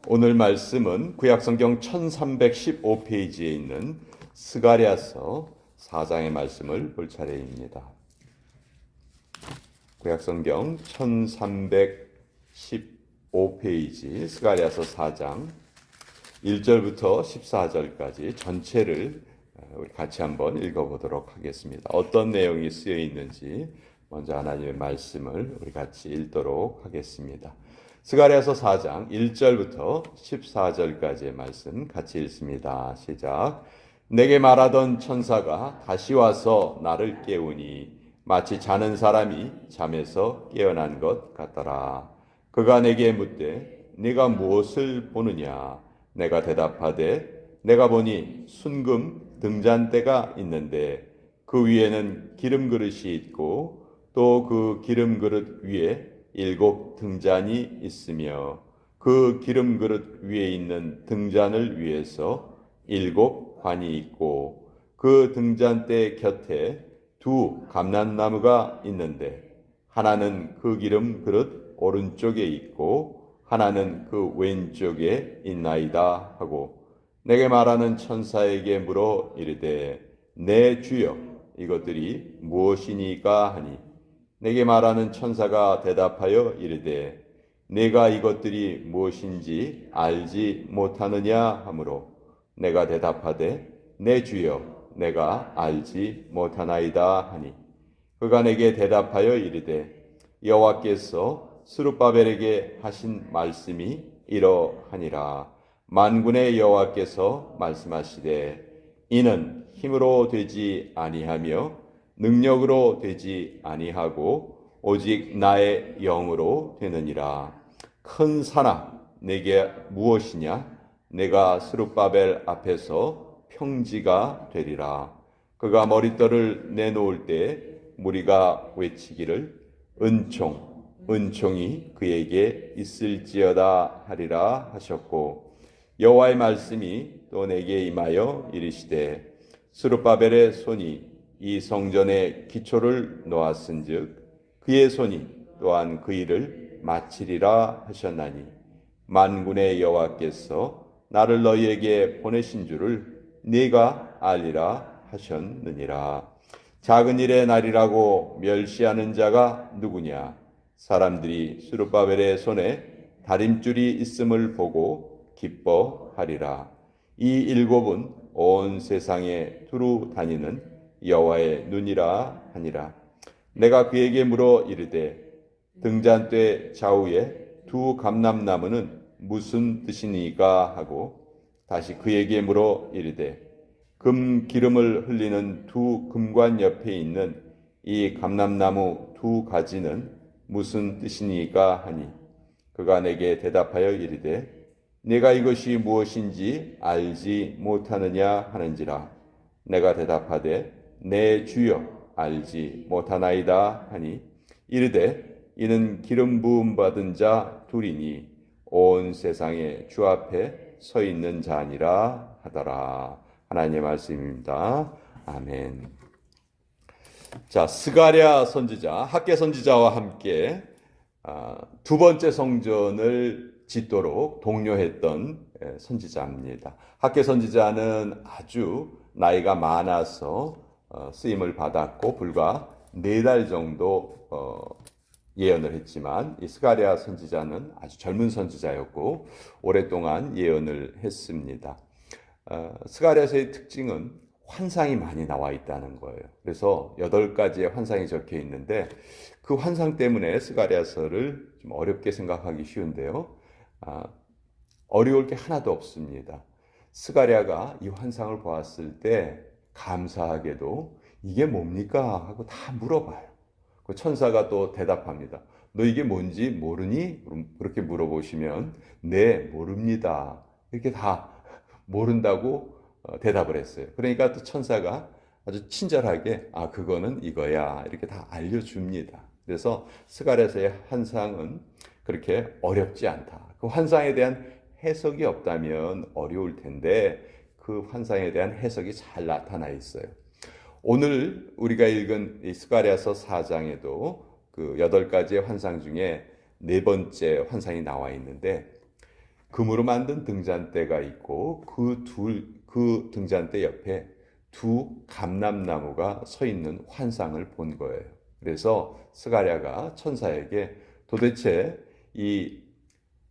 오늘 말씀은 구약성경 1315페이지에 있는 스가랴서 4장의 말씀을 볼 차례입니다. 구약성경 1315페이지 스가랴서 4장 1절부터 14절까지 전체를 우리 같이 한번 읽어보도록 하겠습니다. 어떤 내용이 쓰여 있는지 먼저 하나님의 말씀을 우리 같이 읽도록 하겠습니다. 스가랴서 4장 1절부터 14절까지의 말씀 같이 읽습니다. 시작. 내게 말하던 천사가 다시 와서 나를 깨우니 마치 자는 사람이 잠에서 깨어난 것 같더라. 그가 내게 묻되 네가 무엇을 보느냐? 내가 대답하되 내가 보니 순금 등잔대가 있는데 그 위에는 기름 그릇이 있고 또 그 기름 그릇 위에 7 등잔이 있으며 그 기름 그릇 위에 있는 등잔을 위해서 7 관이 있고 그 등잔대 곁에 2 감람나무가 있는데 하나는 그 기름 그릇 오른쪽에 있고 하나는 그 왼쪽에 있나이다 하고 내게 말하는 천사에게 물어 이르되 내 주여 이것들이 무엇이니까 하니 내게 말하는 천사가 대답하여 이르되 내가 이것들이 무엇인지 알지 못하느냐 하므로 내가 대답하되 내 주여 내가 알지 못하나이다 하니 그가 내게 대답하여 이르되 여호와께서 스룹바벨에게 하신 말씀이 이러하니라. 만군의 여호와께서 말씀하시되 이는 힘으로 되지 아니하며 능력으로 되지 아니하고 오직 나의 영으로 되느니라. 큰 산아 내게 무엇이냐? 내가 스룹바벨 앞에서 평지가 되리라. 그가 머릿돌을 내놓을 때 무리가 외치기를 은총이 그에게 있을지어다 하리라 하셨고 여호와의 말씀이 또 내게 임하여 이르시되 스룹바벨의 손이 이 성전의 기초를 놓았은즉 그의 손이 또한 그 일을 마치리라 하셨나니 만군의 여호와께서 나를 너희에게 보내신 줄을 네가 알리라 하셨느니라. 작은 일의 날이라고 멸시하는 자가 누구냐? 사람들이 스룹바벨의 손에 다림줄이 있음을 보고 기뻐하리라. 이 7은 온 세상에 두루 다니는 여호와의 눈이라 하니라. 내가 그에게 물어 이르되 등잔대 좌우에 2 감람나무는 무슨 뜻이니까 하고 다시 그에게 물어 이르되 금 기름을 흘리는 2 금관 옆에 있는 이 감람나무 2 가지는 무슨 뜻이니까 하니 그가 내게 대답하여 이르되 네가 이것이 무엇인지 알지 못하느냐 하는지라. 내가 대답하되 내 주여 알지 못하나이다 하니 이르되 이는 기름 부음 받은 자 둘이니 온 세상에 주 앞에 서 있는 자니라 하더라. 하나님의 말씀입니다. 아멘. 자, 스가랴 선지자, 학개 선지자와 함께 두 번째 성전을 짓도록 독려했던 선지자입니다. 학개 선지자는 아주 나이가 많아서 쓰임을 받았고 불과 4달 정도 예언을 했지만 이 스가랴 선지자는 아주 젊은 선지자였고 오랫동안 예언을 했습니다. 스가랴서의 특징은 환상이 많이 나와 있다는 거예요. 그래서 8가지의 환상이 적혀 있는데 그 환상 때문에 스가랴서를 좀 어렵게 생각하기 쉬운데요. 어려울 게 하나도 없습니다. 스가랴가 이 환상을 보았을 때 감사하게도 이게 뭡니까? 하고 다 물어봐요. 그 천사가 또 대답합니다. 너 이게 뭔지 모르니? 그렇게 물어보시면 네, 모릅니다. 이렇게 다 모른다고 대답을 했어요. 그러니까 또 천사가 아주 친절하게 그거는 이거야 이렇게 다 알려줍니다. 그래서 스가랴서의 환상은 그렇게 어렵지 않다. 그 환상에 대한 해석이 없다면 어려울 텐데 그 환상에 대한 해석이 잘 나타나 있어요. 오늘 우리가 읽은 이 스가랴서 4장에도 그 8가지의 환상 중에 4번째 환상이 나와 있는데 금으로 만든 등잔대가 있고 그 등잔대 옆에 두 감람나무가 서 있는 환상을 본 거예요. 그래서 스가랴가 천사에게 도대체 이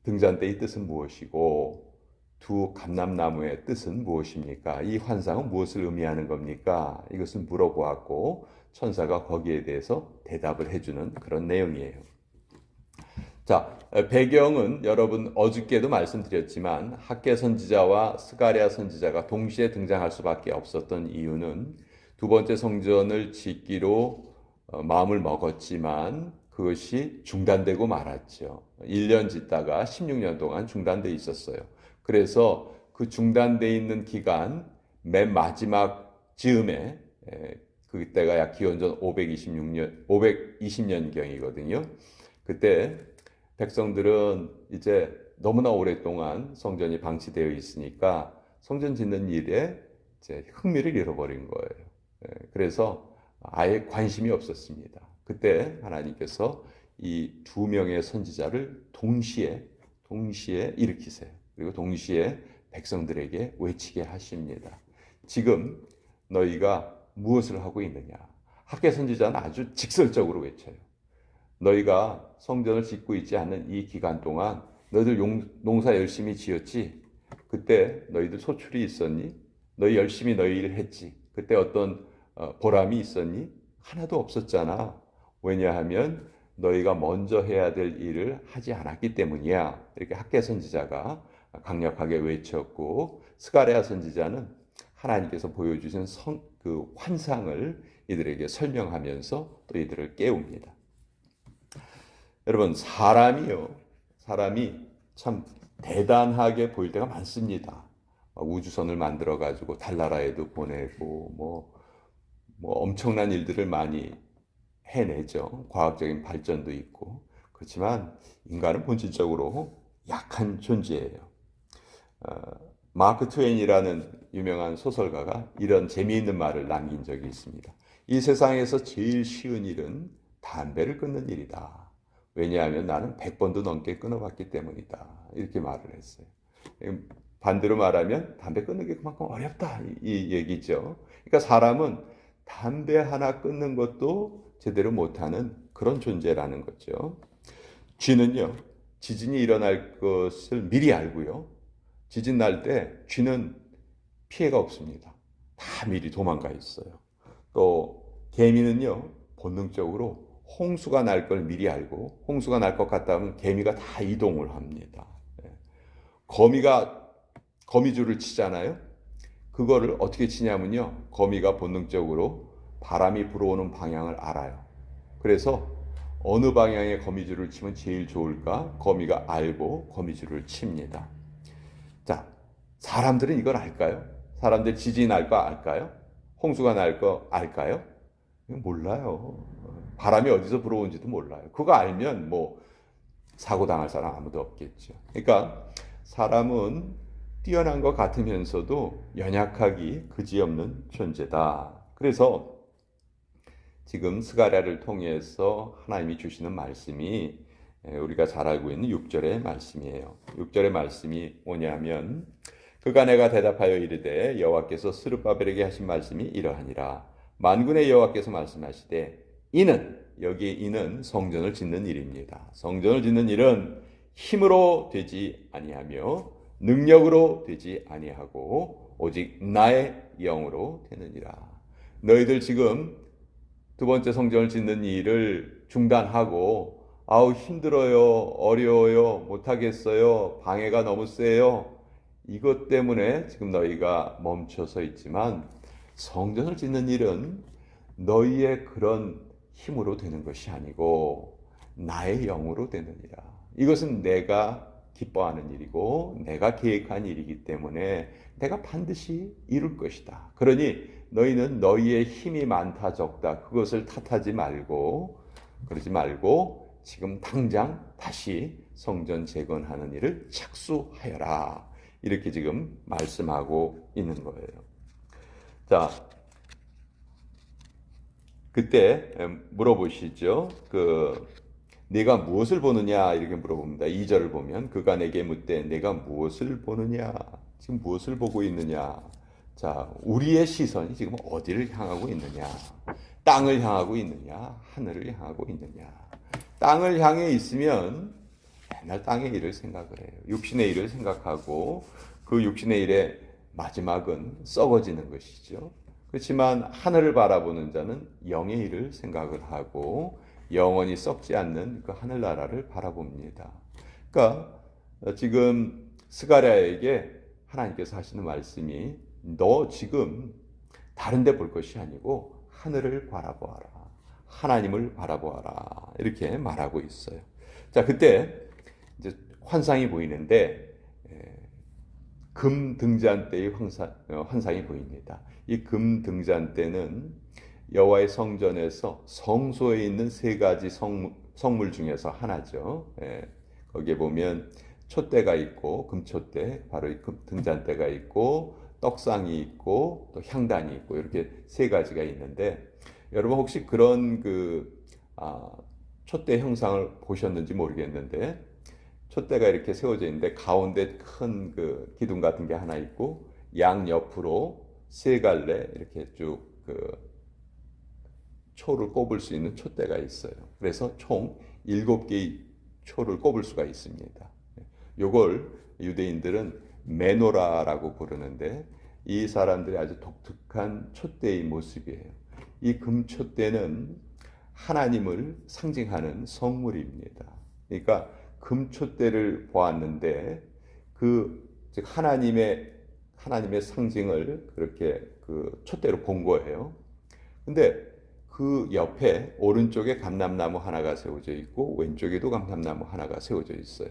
등잔대의 뜻은 무엇이고 두 감람나무의 뜻은 무엇입니까? 이 환상은 무엇을 의미하는 겁니까? 이것을 물어보았고 천사가 거기에 대해서 대답을 해주는 그런 내용이에요. 자, 배경은 여러분 어저께도 말씀드렸지만 학개 선지자와 스가랴 선지자가 동시에 등장할 수밖에 없었던 이유는 두 번째 성전을 짓기로 마음을 먹었지만 그것이 중단되고 말았죠. 1년 짓다가 16년 동안 중단돼 있었어요. 그래서 그 중단돼 있는 기간 맨 마지막 즈음에 그때가 약 기원전 520년경이거든요. 그때 백성들은 이제 너무나 오랫동안 성전이 방치되어 있으니까 성전 짓는 일에 이제 흥미를 잃어버린 거예요. 그래서 아예 관심이 없었습니다. 그때 하나님께서 이 두 명의 선지자를 동시에 일으키세요. 그리고 동시에 백성들에게 외치게 하십니다. 지금 너희가 무엇을 하고 있느냐? 학개 선지자는 아주 직설적으로 외쳐요. 너희가 성전을 짓고 있지 않는 이 기간 동안 너희들 농사 열심히 지었지? 그때 너희들 소출이 있었니? 너희 열심히 너희 일 했지? 그때 어떤 보람이 있었니? 하나도 없었잖아. 왜냐하면 너희가 먼저 해야 될 일을 하지 않았기 때문이야. 이렇게 학개 선지자가 강력하게 외쳤고 스가랴 선지자는 하나님께서 보여주신 그 환상을 이들에게 설명하면서 또 이들을 깨웁니다. 여러분, 사람이 참 대단하게 보일 때가 많습니다. 우주선을 만들어 가지고 달나라에도 보내고 뭐 엄청난 일들을 많이 해내죠. 과학적인 발전도 있고. 그렇지만 인간은 본질적으로 약한 존재예요. 마크 트웨인이라는 유명한 소설가가 이런 재미있는 말을 남긴 적이 있습니다. 이 세상에서 제일 쉬운 일은 담배를 끊는 일이다. 왜냐하면 나는 100번도 넘게 끊어봤기 때문이다. 이렇게 말을 했어요. 반대로 말하면 담배 끊는 게 그만큼 어렵다. 이 얘기죠. 그러니까 사람은 담배 하나 끊는 것도 제대로 못하는 그런 존재라는 거죠. 쥐는요, 지진이 일어날 것을 미리 알고요. 지진 날 때 쥐는 피해가 없습니다. 다 미리 도망가 있어요. 또 개미는요, 본능적으로 홍수가 날 걸 미리 알고 홍수가 날 것 같다 하면 개미가 다 이동을 합니다. 거미줄을 치잖아요. 그거를 어떻게 치냐면요. 거미가 본능적으로 바람이 불어오는 방향을 알아요. 그래서 어느 방향에 거미줄을 치면 제일 좋을까? 거미가 알고 거미줄을 칩니다. 자, 사람들은 이걸 알까요? 사람들 지진이 날 거 알까요? 홍수가 날 거 알까요? 몰라요. 바람이 어디서 불어오는지도 몰라요. 그거 알면 뭐 사고 당할 사람 아무도 없겠죠. 그러니까 사람은 뛰어난 것 같으면서도 연약하기 그지없는 존재다. 그래서 지금 스가랴를 통해서 하나님이 주시는 말씀이 우리가 잘 알고 있는 6절의 말씀이에요. 6절의 말씀이 뭐냐면 그가 내가 대답하여 이르되 여호와께서 스룹바벨에게 하신 말씀이 이러하니라. 만군의 여호와께서 말씀하시되 여기에 이는 성전을 짓는 일입니다. 성전을 짓는 일은 힘으로 되지 아니하며 능력으로 되지 아니하고 오직 나의 영으로 되느니라. 너희들 지금 두 번째 성전을 짓는 일을 중단하고 아우 힘들어요, 어려워요, 못하겠어요, 방해가 너무 세요. 이것 때문에 지금 너희가 멈춰서 있지만 성전을 짓는 일은 너희의 그런 힘으로 되는 것이 아니고 나의 영으로 되느니라. 이것은 내가 기뻐하는 일이고 내가 계획한 일이기 때문에 내가 반드시 이룰 것이다. 그러니 너희는 너희의 힘이 많다 적다 그것을 탓하지 말고 그러지 말고 지금 당장 다시 성전 재건하는 일을 착수하여라. 이렇게 지금 말씀하고 있는 거예요. 자, 그때 물어보시죠. 내가 무엇을 보느냐 이렇게 물어봅니다. 2절을 보면 그가 내게 묻되 내가 무엇을 보느냐? 지금 무엇을 보고 있느냐? 자, 우리의 시선이 지금 어디를 향하고 있느냐? 땅을 향하고 있느냐? 하늘을 향하고 있느냐? 땅을 향해 있으면 맨날 땅의 일을 생각을 해요. 육신의 일을 생각하고 그 육신의 일의 마지막은 썩어지는 것이죠. 그렇지만 하늘을 바라보는 자는 영의 일을 생각을 하고 영원히 썩지 않는 그 하늘나라를 바라봅니다. 그러니까 지금 스가랴에게 하나님께서 하시는 말씀이 너 지금 다른 데 볼 것이 아니고 하늘을 바라보아라. 하나님을 바라보아라. 이렇게 말하고 있어요. 자, 그때 이제 환상이 보이는데 금 등잔대의 환상이 보입니다. 이 금 등잔대는 여호와의 성전에서 성소에 있는 세 가지 성물 중에서 하나죠. 거기에 보면 촛대가 있고 금촛대, 바로 이 금 등잔대가 있고 떡상이 있고 또 향단이 있고 이렇게 세 가지가 있는데 여러분 혹시 그런 촛대 형상을 보셨는지 모르겠는데 촛대가 이렇게 세워져 있는데 가운데 큰 그 기둥 같은 게 하나 있고 양 옆으로 세 갈래 이렇게 쭉 초를 꼽을 수 있는 촛대가 있어요. 그래서 총 7개의 초를 꼽을 수가 있습니다. 요걸 유대인들은 메노라라고 부르는데 이 사람들이 아주 독특한 촛대의 모습이에요. 이 금촛대는 하나님을 상징하는 성물입니다. 그러니까 금촛대를 보았는데 즉 하나님의 상징을 그렇게 그 촛대로 본 거예요. 근데 그 옆에 오른쪽에 감람나무 하나가 세워져 있고 왼쪽에도 감람나무 하나가 세워져 있어요.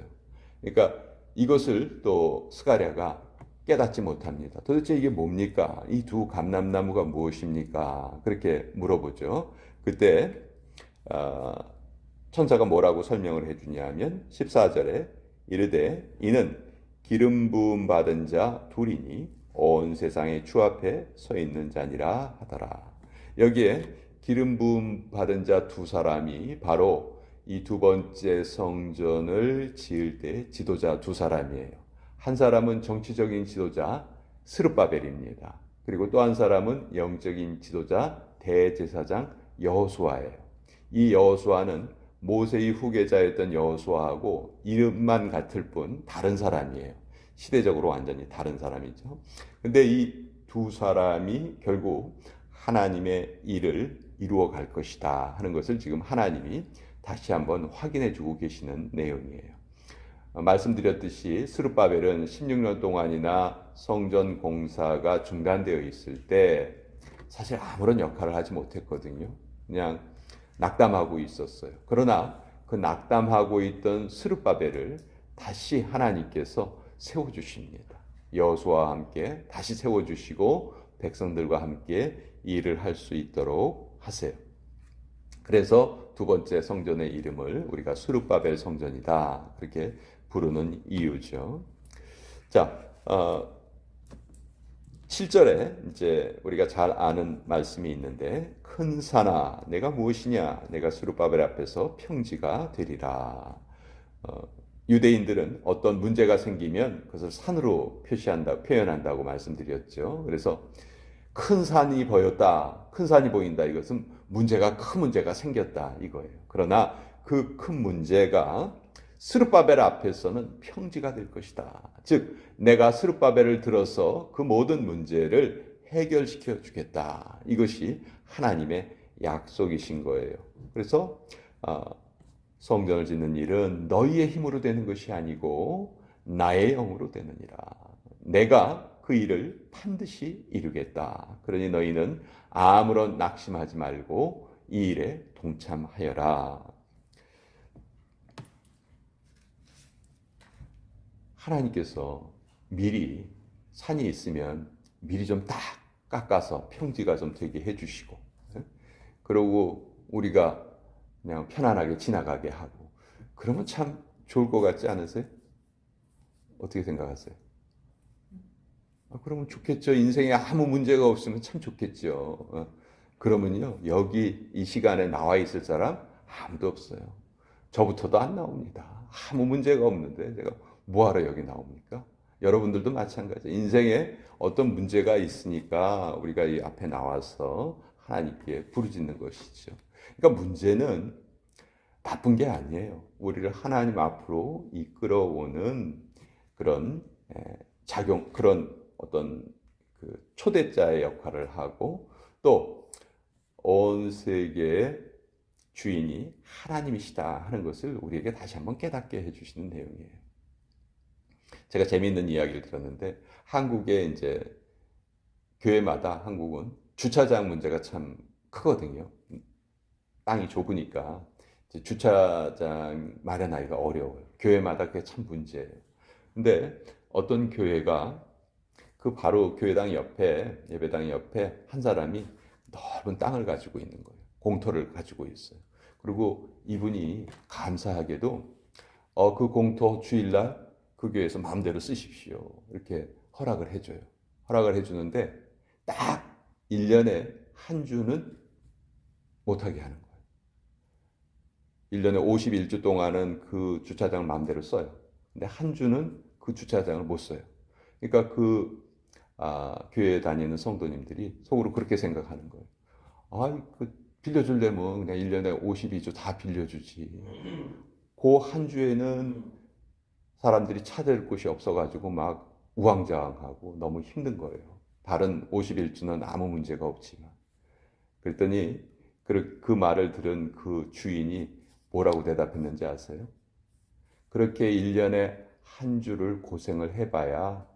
그러니까 이것을 또 스가랴가 깨닫지 못합니다. 도대체 이게 뭡니까? 이 두 감람나무가 무엇입니까? 그렇게 물어보죠. 그때 천사가 뭐라고 설명을 해주냐면 14절에 이르되 이는 기름 부음 받은 자 둘이니 온 세상의 주 앞에 서 있는 자니라 하더라. 여기에 기름 부음 받은 자 두 사람이 바로 이 두 번째 성전을 지을 때 지도자 두 사람이에요. 한 사람은 정치적인 지도자 스룹바벨입니다. 그리고 또 한 사람은 영적인 지도자 대제사장 여호수아예요. 이 여호수아는 모세의 후계자였던 여호수아하고 이름만 같을 뿐 다른 사람이에요. 시대적으로 완전히 다른 사람이죠. 근데 이 두 사람이 결국 하나님의 일을 이루어 갈 것이다 하는 것을 지금 하나님이 다시 한번 확인해 주고 계시는 내용이에요. 말씀드렸듯이 스룹바벨은 16년 동안이나 성전 공사가 중단되어 있을 때 사실 아무런 역할을 하지 못했거든요. 그냥 낙담하고 있었어요. 그러나 그 낙담하고 있던 스룹바벨을 다시 하나님께서 세워주십니다. 여호수아와 함께 다시 세워주시고 백성들과 함께 일을 할 수 있도록 하세요. 그래서 두 번째 성전의 이름을 우리가 스룹바벨 성전이다 그렇게 부르는 이유죠. 자, 7절에 이제 우리가 잘 아는 말씀이 있는데 큰 산아 내가 무엇이냐 내가 스룹바벨 앞에서 평지가 되리라. 유대인들은 어떤 문제가 생기면 그것을 산으로 표현한다고 말씀드렸죠. 그래서 큰 산이 보였다, 큰 산이 보인다. 이것은 큰 문제가 생겼다 이거예요. 그러나 그 큰 문제가 스룹바벨 앞에서는 평지가 될 것이다. 즉 내가 스룹바벨을 들어서 그 모든 문제를 해결시켜 주겠다. 이것이 하나님의 약속이신 거예요. 그래서 성전을 짓는 일은 너희의 힘으로 되는 것이 아니고 나의 영으로 되느니라. 내가 그 일을 반드시 이루겠다. 그러니 너희는 아무런 낙심하지 말고 이 일에 동참하여라. 하나님께서 미리 산이 있으면 미리 좀 딱 깎아서 평지가 좀 되게 해주시고 그러고 우리가 그냥 편안하게 지나가게 하고 그러면 참 좋을 것 같지 않으세요? 어떻게 생각하세요? 그러면 좋겠죠. 인생에 아무 문제가 없으면 참 좋겠죠. 그러면요 여기 이 시간에 나와 있을 사람 아무도 없어요. 저부터도 안 나옵니다. 아무 문제가 없는데 제가 뭐하러 여기 나옵니까? 여러분들도 마찬가지예요. 인생에 어떤 문제가 있으니까 우리가 이 앞에 나와서 하나님께 부르짖는 것이죠. 그러니까 문제는 나쁜 게 아니에요. 우리를 하나님 앞으로 이끌어오는 그런 작용, 그런 어떤 그 초대자의 역할을 하고 또 온 세계의 주인이 하나님이시다 하는 것을 우리에게 다시 한번 깨닫게 해주시는 내용이에요. 제가 재미있는 이야기를 들었는데 한국에 이제 교회마다 한국은 주차장 문제가 참 크거든요. 땅이 좁으니까 이제 주차장 마련하기가 어려워요. 교회마다 그게 참 문제예요. 근데 어떤 교회가 그 바로 교회당 옆에 예배당 옆에 한 사람이 넓은 땅을 가지고 있는 거예요. 공터를 가지고 있어요. 그리고 이분이 감사하게도 그 공터 주일날 그 교회에서 마음대로 쓰십시오. 이렇게 허락을 해줘요. 허락을 해주는데 딱 1년에 한 주는 못하게 하는 거예요. 1년에 51주 동안은 그 주차장을 마음대로 써요. 근데 한 주는 그 주차장을 못 써요. 그러니까 교회에 다니는 성도님들이 속으로 그렇게 생각하는 거예요. 빌려주려면 그냥 1년에 52주 다 빌려주지. 그 한 주에는 사람들이 찾을 곳이 없어가지고 막 우왕좌왕하고 너무 힘든 거예요. 다른 51주는 아무 문제가 없지만. 그랬더니 그 말을 들은 그 주인이 뭐라고 대답했는지 아세요? 그렇게 1년에 한 주를 고생을 해봐야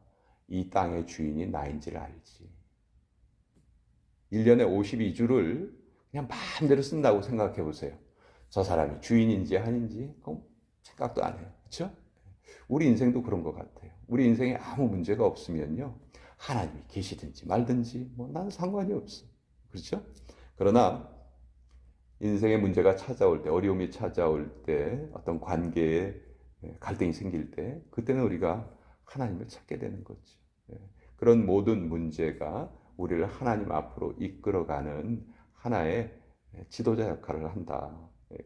이 땅의 주인이 나인지를 알지. 1년에 52주를 그냥 마음대로 쓴다고 생각해 보세요. 저 사람이 주인인지 아닌지 생각도 안 해요. 그렇죠? 우리 인생도 그런 것 같아요. 우리 인생에 아무 문제가 없으면요. 하나님이 계시든지 말든지 나는 상관이 없어. 그렇죠? 그러나 인생의 문제가 찾아올 때, 어려움이 찾아올 때, 어떤 관계에 갈등이 생길 때, 그때는 우리가 하나님을 찾게 되는 거죠. 그런 모든 문제가 우리를 하나님 앞으로 이끌어가는 하나의 지도자 역할을 한다.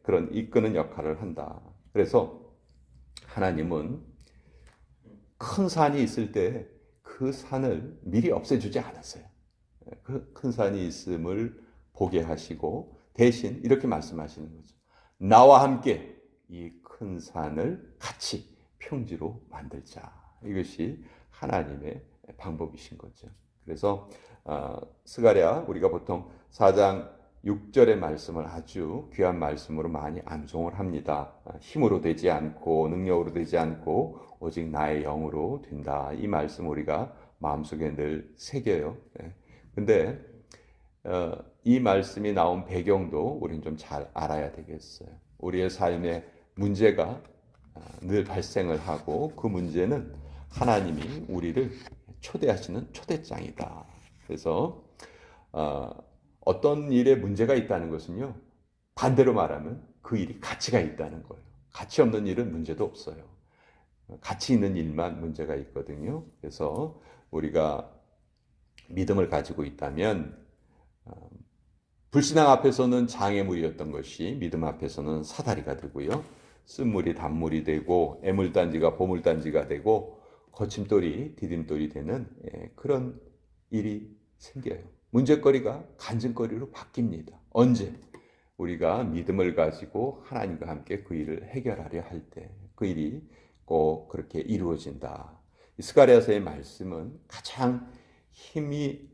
그런 이끄는 역할을 한다. 그래서 하나님은 큰 산이 있을 때 그 산을 미리 없애주지 않았어요. 그 큰 산이 있음을 보게 하시고 대신 이렇게 말씀하시는 거죠. 나와 함께 이 큰 산을 같이 평지로 만들자. 이것이 하나님의 방법이신 거죠. 그래서 스가랴 우리가 보통 4장 6절의 말씀을 아주 귀한 말씀으로 많이 암송을 합니다. 힘으로 되지 않고 능력으로 되지 않고 오직 나의 영으로 된다. 이 말씀 우리가 마음속에 늘 새겨요. 근데 이 말씀이 나온 배경도 우리는 좀 잘 알아야 되겠어요. 우리의 삶에 문제가 늘 발생을 하고 그 문제는 하나님이 우리를 초대하시는 초대장이다. 그래서 어떤 일에 문제가 있다는 것은요, 반대로 말하면 그 일이 가치가 있다는 거예요. 가치 없는 일은 문제도 없어요. 가치 있는 일만 문제가 있거든요. 그래서 우리가 믿음을 가지고 있다면 불신앙 앞에서는 장애물이었던 것이 믿음 앞에서는 사다리가 되고요. 쓴물이 단물이 되고 애물단지가 보물단지가 되고 거침돌이 디딤돌이 되는 그런 일이 생겨요. 문제거리가 간증거리로 바뀝니다. 언제? 우리가 믿음을 가지고 하나님과 함께 그 일을 해결하려 할 때 그 일이 꼭 그렇게 이루어진다. 스가랴서의 말씀은 가장 힘이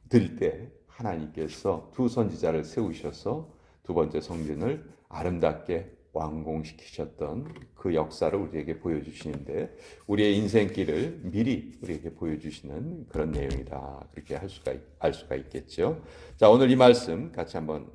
들 때 하나님께서 두 선지자를 세우셔서 두 번째 성전을 아름답게 완공시키셨던 그 역사를 우리에게 보여주시는데 우리의 인생길을 미리 우리에게 보여주시는 그런 내용이다. 그렇게 알 수가 있겠죠. 자, 오늘 이 말씀 같이 한번